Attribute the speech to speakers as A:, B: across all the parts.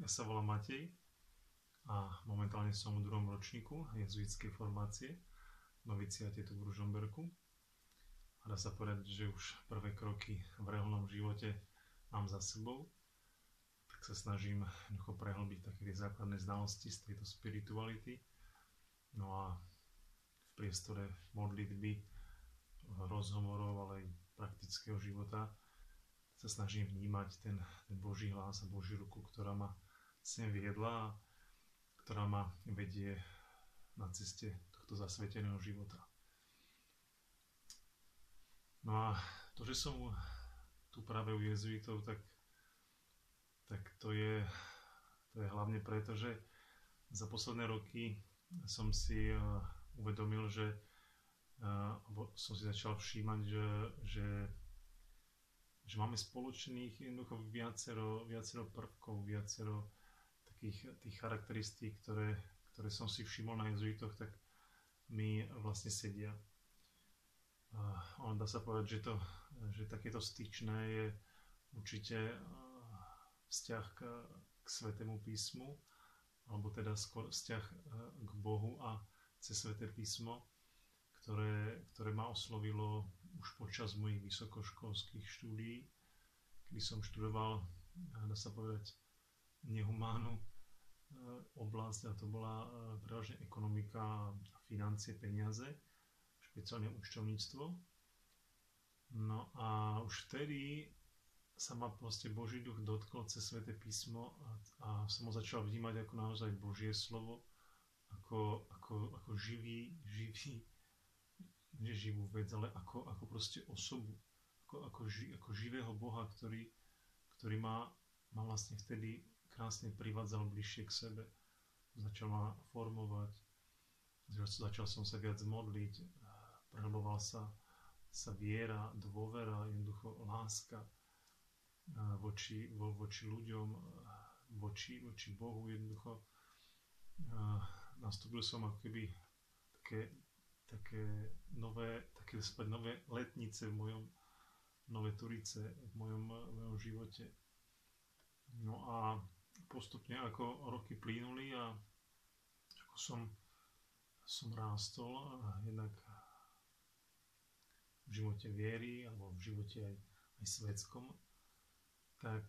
A: Ja sa volám Matej a momentálne som v druhom ročníku jezuitskej formácie v noviciáte tu v Ružomberku. A dá sa povedať, že už prvé kroky v reálnom živote mám za sebou, tak sa snažím prehlbiť také tie základné znalosti z tejto spirituality. No a v priestore modlitby, rozhovorov, ale aj praktického života sa snažím vnímať ten Boží hlas a Božiu ruku, ktorá ma sem viedla a ktorá ma vedie na ceste tohto zasveteného života. No a to, že som tu práve u jezuitov, tak to je hlavne preto, že za posledné roky som si uvedomil, alebo som si začal všímať, že máme spoločných jednoducho viacero prvkov, viacero takých tých charakteristík, ktoré som si všimol na jezuitoch, tak mi vlastne sedia. Dá sa povedať, že takéto styčné je určite vzťah k Svätému písmu, alebo teda skôr vzťah k Bohu a cez Sväté písmo, ktoré ma oslovilo už počas mojich vysokoškolských štúdií, kedy som študoval, dá sa povedať, nehumánnu oblasť, a to bola prevažne ekonomika a financie, peniaze, špeciálne účtovníctvo. No a už vtedy sa ma proste Boží duch dotkol cez Sväté písmo a som ho začal vnímať ako naozaj Božie slovo, ako živú vec, ale ako proste osobu, ako živého Boha, ktorý ma vlastne vtedy krásne privádzal bližšie k sebe. Začal ma formovať, začal som sa viac modliť, prehlboval sa viera, dôvera, jednoducho láska voči ľuďom, voči Bohu, jednoducho. Nastúpil som ako keby také nové letnice nové turice v mojom živote. No a postupne ako roky plynuli a ako som rástol jednak v živote viery alebo v živote aj svetskom, tak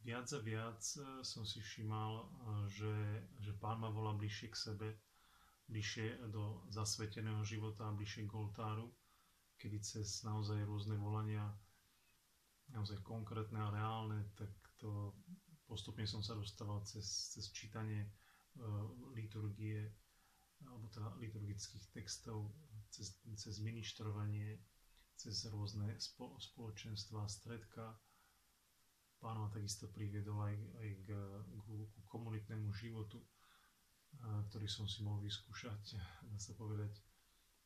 A: viac a viac som si všímal, že Pán ma volá bližšie k sebe, bližšie do zasveteného života, bližšie k oltáru, kedy cez naozaj rôzne volania, naozaj konkrétne a reálne, tak to postupne som sa dostával cez čítanie liturgie, alebo teda liturgických textov, cez ministrovanie, cez rôzne spoločenstva, stredka. Pán ma takisto priviedol aj k komunitnému životu, ktorý som si mohol vyskúšať, dá sa povedať,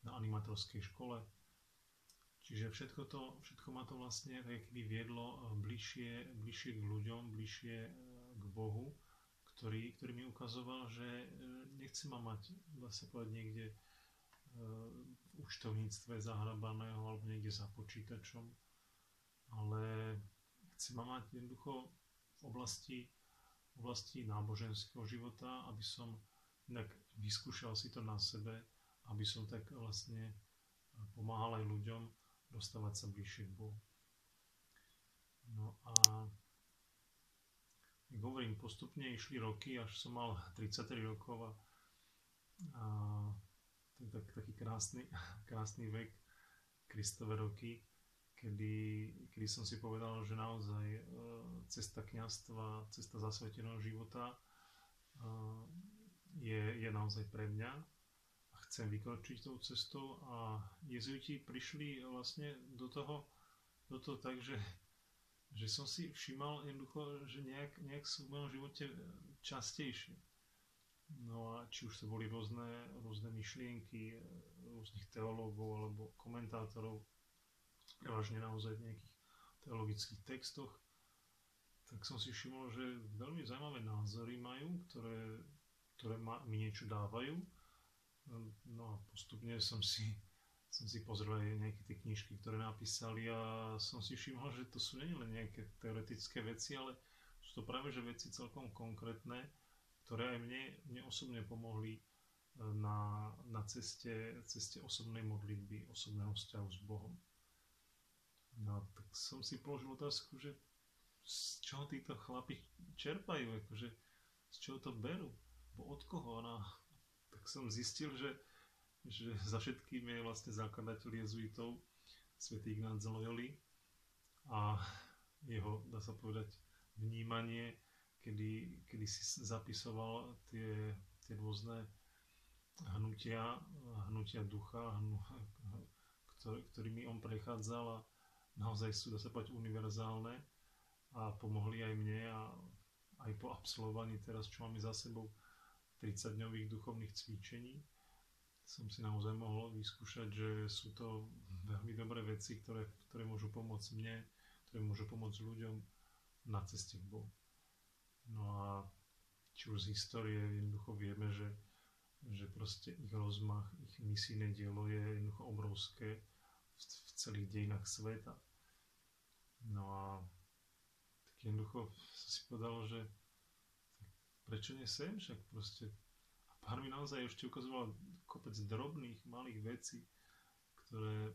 A: na animatorskej škole. Čiže všetko ma to vlastne tak keby viedlo bližšie k ľuďom, bližšie k Bohu, ktorý mi ukazoval, že nechce ma mať, dá sa povedať, niekde v účtovníctve zahrabaného alebo niekde za počítačom, ale chce ma mať jednoducho v oblasti náboženského života, aby som inak vyskúšal si to na sebe, aby som tak vlastne pomáhal aj ľuďom dostávať sa bližšie k Bohu. No a jak hovorím, postupne išli roky, až som mal 33 rokov a to je taký krásny vek, Kristove roky, kedy som si povedal, že naozaj cesta kňazstva, cesta zasveteného života je naozaj pre mňa a chcem vykročiť tou cestou. A jezuiti prišli vlastne do toho tak, že som si všímal jednoducho, že nejak sú v mojom živote častejšie. No a či už to boli rôzne myšlienky rôznych teológov alebo komentátorov, prevažne naozaj v nejakých teologických textoch, tak som si všimol, že veľmi zaujímavé názory majú, ktoré mi niečo dávajú. No a postupne som si pozrel aj nejaké tie knižky, ktoré napísali, a som si všimol, že to sú nie len nejaké teoretické veci, ale sú sú to práve že veci celkom konkrétne, ktoré aj mne osobne pomohli na ceste osobnej modlitby, osobného vzťahu s Bohom. No tak som si položil otázku, že z čoho títo chlapi čerpajú, akože z čoho to berú, bo od koho. No, tak som zistil, že za všetkým je vlastne zakladateľ jezuitov svätý Ignác z Loyoli a jeho, dá sa povedať, vnímanie, kedy si zapisoval tie rôzne hnutia ducha, ktorými on prechádzal a naozaj sú, dá sa povedať, univerzálne a pomohli aj mne a aj po absolvovaní teraz, čo máme za sebou 30-dňových duchovných cvičení, som si naozaj mohol vyskúšať, že sú to veľmi dobré veci, ktoré môžu pomôcť mne, ktoré môžu pomôcť ľuďom na ceste k Bohu. No a či už z histórie jednoducho vieme, že proste ich rozmach, ich misijné dielo je jednoducho obrovské v celých dejinách sveta. No a tak jednoducho som si povedal, že prečo nie sem, však proste. A Pán mi naozaj ešte ukazoval kopec drobných, malých vecí, ktoré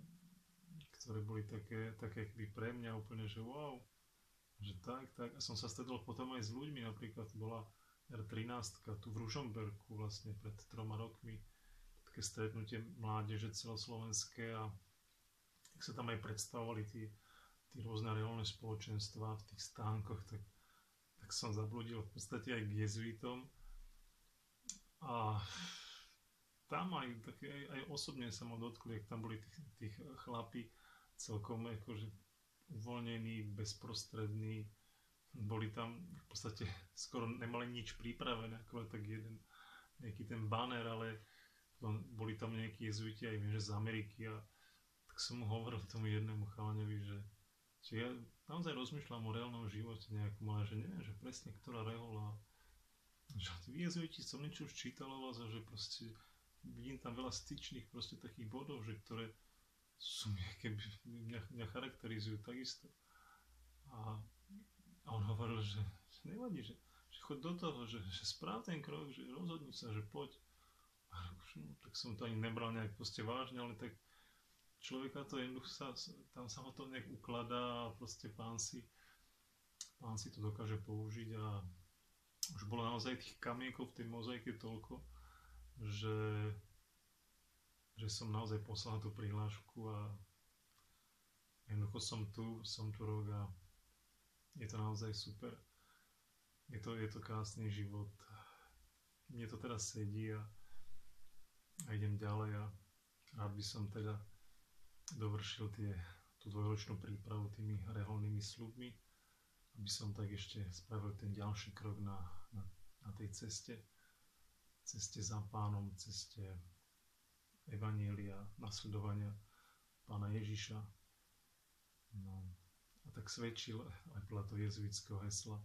A: boli také akoby pre mňa úplne, že wow, že tak. A som sa stretol potom aj s ľuďmi, napríklad bola R13 tu v Ružomberku vlastne pred 3 rokmi, také stretnutie mládeže celoslovenské a tak sa tam aj predstavovali tí rôzne reálne spoločenstva v tých stánkoch, tak som zabludil v podstate aj k jezuitom a tam aj osobne sa ma dotkli, ak tam boli tých chlapi celkom akože uvoľnení, bezprostrední, boli tam v podstate skoro nemali nič pripravené, ako tak nejaký ten banner, ale boli tam nejakí jezuiti aj viem, že z Ameriky a tak som mu hovoril tomu jednému chalanovi, že ja naozaj rozmýšľam o reálnom živote nejakom, ale že neviem, že presne ktorá rehola, že tí jezuiti som niečo už čítal o vás a že proste vidím tam veľa styčných proste takých bodov, že ktoré sú mňa charakterizujú takisto. A on hovoril, že nevadí, že choď do toho, že správ ten krok, že rozhodni sa, že poď. Tak som to ani nebral nejak proste vážne, ale tak človeka to jednoducho tam sa ho to nejak ukladá a proste pán si to dokáže použiť a už bolo naozaj tých kamienkov v tej mozaike toľko, že som naozaj poslal tú prihlášku a jednoducho som tu rok a je to naozaj super. Je to krásny život. Mne to teraz sedí a idem ďalej a rád by som teda dovršil tú dvojročnú prípravu tými reholnými sľubmi, aby som tak ešte spravil ten ďalší krok na tej ceste za Pánom, ceste evanjelia, nasledovania Pána Ježiša. No, a tak svedčil aj podľa toho jezuitského hesla,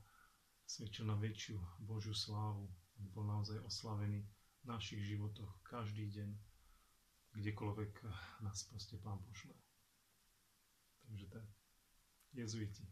A: svedčil na väčšiu Božiu slávu, aby bol naozaj oslavený v našich životoch každý deň, kdekoľvek nás proste Pán pošle. Takže tak, jezuiti.